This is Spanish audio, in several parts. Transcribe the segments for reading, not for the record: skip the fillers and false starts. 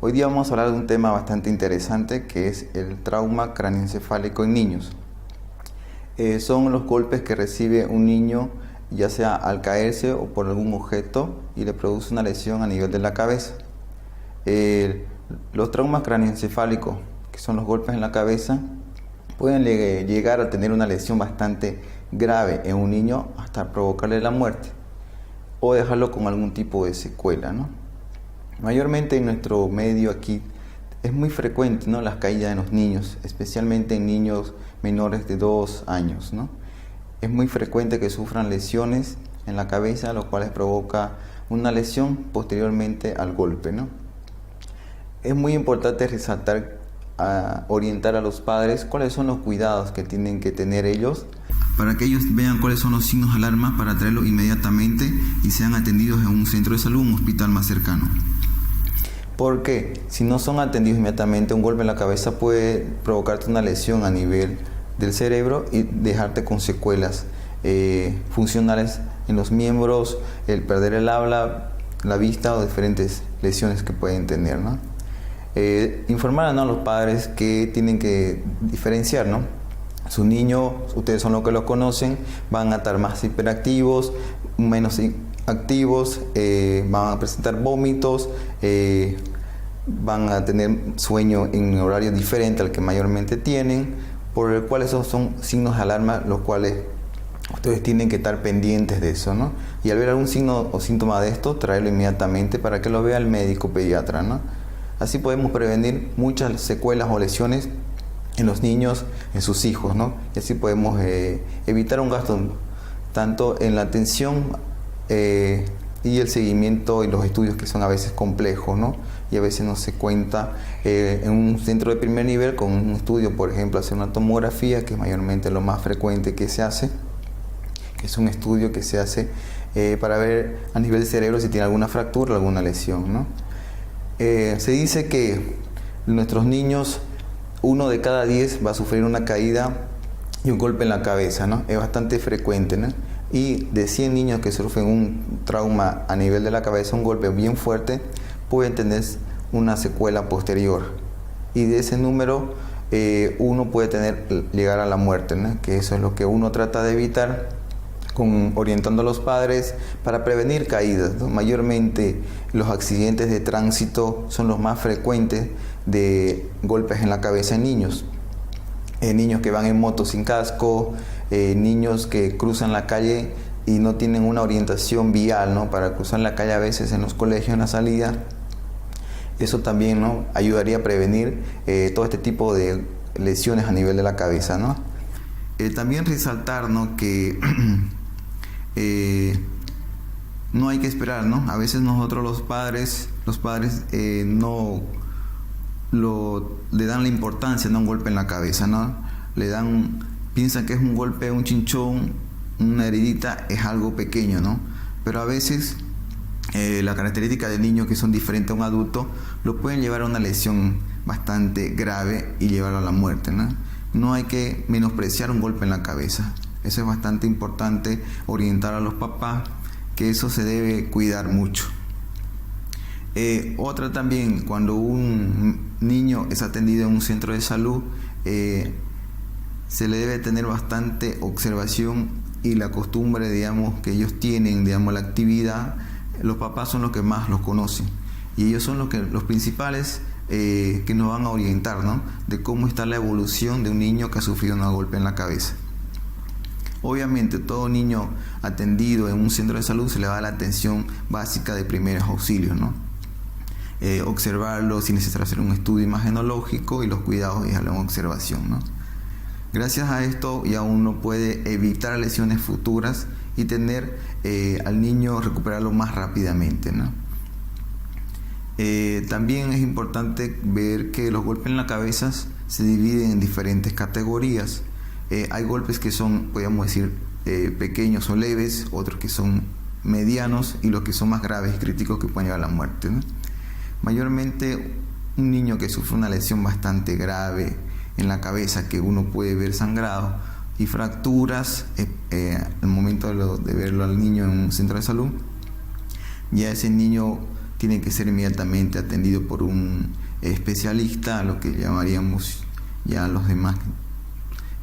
Hoy día vamos a hablar de un tema bastante interesante que es el trauma craneoencefálico en niños. Son los golpes que recibe un niño, ya sea al caerse o por algún objeto, y le produce una lesión a nivel de la cabeza. Los traumas craneoencefálicos, que son los golpes en la cabeza, pueden llegar a tener una lesión bastante grave en un niño hasta provocarle la muerte o dejarlo con algún tipo de secuela, ¿no? Mayormente en nuestro medio aquí es muy frecuente, ¿no?, las caídas en los niños, especialmente en niños menores de 2 años, ¿no? Es muy frecuente que sufran lesiones en la cabeza, lo cual les provoca una lesión posteriormente al golpe, ¿no? Es muy importante resaltar, orientar a los padres cuáles son los cuidados que tienen que tener ellos, para que ellos vean cuáles son los signos de alarma para traerlos inmediatamente y sean atendidos en un centro de salud, un hospital más cercano. Porque si no son atendidos inmediatamente, un golpe en la cabeza puede provocarte una lesión a nivel del cerebro y dejarte con secuelas funcionales en los miembros, el perder el habla, la vista o diferentes lesiones que pueden tener, ¿no? Informar, ¿no?, a los padres que tienen que diferenciar, ¿no? Su niño, ustedes son los que lo conocen, van a estar más hiperactivos, menos activos, van a presentar vómitos, van a tener sueño en un horario diferente al que mayormente tienen, por el cual esos son signos de alarma, los cuales ustedes tienen que estar pendientes de eso, ¿no? Y al ver algún signo o síntoma de esto, traerlo inmediatamente para que lo vea el médico pediatra, ¿no? Así podemos prevenir muchas secuelas o lesiones en los niños, en sus hijos, ¿no? Y así podemos evitar un gasto tanto en la atención y el seguimiento y los estudios, que son a veces complejos, ¿no? Y a veces no se cuenta en un centro de primer nivel con un estudio, por ejemplo, hacer una tomografía, que es mayormente lo más frecuente que se hace, que es un estudio que se hace para ver a nivel del cerebro si tiene alguna fractura o alguna lesión, ¿no? Se dice que nuestros niños, 1 de cada 10 va a sufrir una caída y un golpe en la cabeza, ¿no? Es bastante frecuente, ¿no? Y de 100 niños que sufren un trauma a nivel de la cabeza, un golpe bien fuerte, pueden tener una secuela posterior. Y de ese número, uno puede llegar a la muerte, ¿no? Que eso es lo que uno trata de evitar, orientando a los padres para prevenir caídas, ¿no? Mayormente los accidentes de tránsito son los más frecuentes de golpes en la cabeza en niños. Niños que van en moto sin casco, niños que cruzan la calle y no tienen una orientación vial, ¿no?, para cruzar la calle a veces en los colegios en la salida. Eso también, ¿no?, ayudaría a prevenir todo este tipo de lesiones a nivel de la cabeza, ¿no? También resaltar, ¿no?, que no hay que esperar, ¿no? A veces nosotros los padres no le dan la importancia, ¿no?, a un golpe en la cabeza, ¿no? Piensan que es un golpe, un chinchón, una heridita, es algo pequeño, ¿no? Pero a veces las características de niños, que son diferentes a un adulto, lo pueden llevar a una lesión bastante grave y llevarlo a la muerte, ¿no? No hay que menospreciar un golpe en la cabeza. Eso es bastante importante, orientar a los papás que eso se debe cuidar mucho. Otra también, cuando un niño es atendido en un centro de salud, se le debe tener bastante observación y la costumbre, digamos, que ellos tienen, digamos, la actividad. Los papás son los que más los conocen y ellos son los principales que nos van a orientar, ¿no?, de cómo está la evolución de un niño que ha sufrido un golpe en la cabeza. Obviamente, todo niño atendido en un centro de salud se le da la atención básica de primeros auxilios, ¿no? Observarlo, si necesita hacer un estudio imagenológico, y los cuidados y dejarlo en observación, ¿no? Gracias a esto ya uno puede evitar lesiones futuras y tener al niño recuperarlo más rápidamente, ¿no? También es importante ver que los golpes en la cabeza se dividen en diferentes categorías. Hay golpes que son, podríamos decir, pequeños o leves, otros que son medianos y los que son más graves y críticos, que pueden llevar a la muerte, ¿no? Mayormente un niño que sufre una lesión bastante grave en la cabeza, que uno puede ver sangrado y fracturas al momento de verlo al niño en un centro de salud, ya ese niño tiene que ser inmediatamente atendido por un especialista, a lo que llamaríamos ya los demás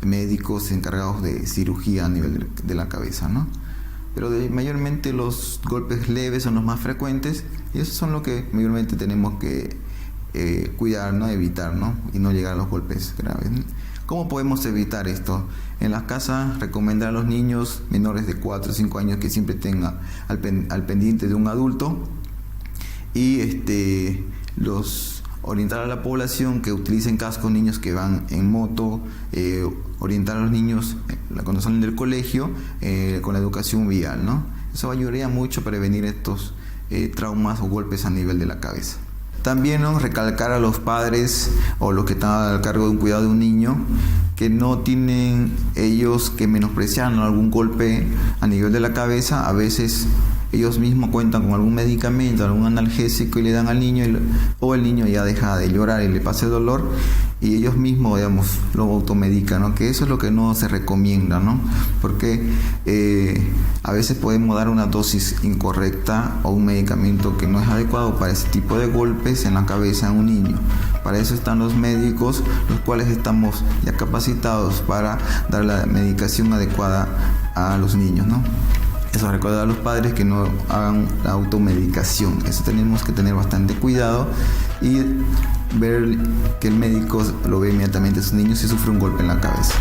médicos encargados de cirugía a nivel de la cabeza, ¿no? Pero mayormente los golpes leves son los más frecuentes y esos son los que mayormente tenemos que cuidar, ¿no? Evitar, ¿no? Y no llegar a los golpes graves, ¿no? ¿Cómo podemos evitar esto? En las casas, recomendar a los niños menores de 4 o 5 años que siempre tengan al pendiente de un adulto y orientar a la población que utilicen cascos, niños que van en moto, orientar a los niños cuando salen del colegio con la educación vial, ¿no? Eso ayudaría mucho a prevenir estos traumas o golpes a nivel de la cabeza. También, ¿no?, recalcar a los padres o los que están a cargo de un cuidado de un niño que no tienen ellos que menospreciar, ¿no?, algún golpe a nivel de la cabeza. A veces ellos mismos cuentan con algún medicamento, algún analgésico y le dan al niño o el niño ya deja de llorar y le pasa el dolor y ellos mismos, digamos, lo automedican, ¿no? Que eso es lo que no se recomienda, ¿no? Porque a veces podemos dar una dosis incorrecta o un medicamento que no es adecuado para ese tipo de golpes en la cabeza en un niño. Para eso están los médicos, los cuales estamos ya capacitados para dar la medicación adecuada a los niños, ¿no? Eso, recuerda a los padres que no hagan la automedicación. Eso tenemos que tener bastante cuidado y ver que el médico lo ve inmediatamente a sus niños si sufre un golpe en la cabeza.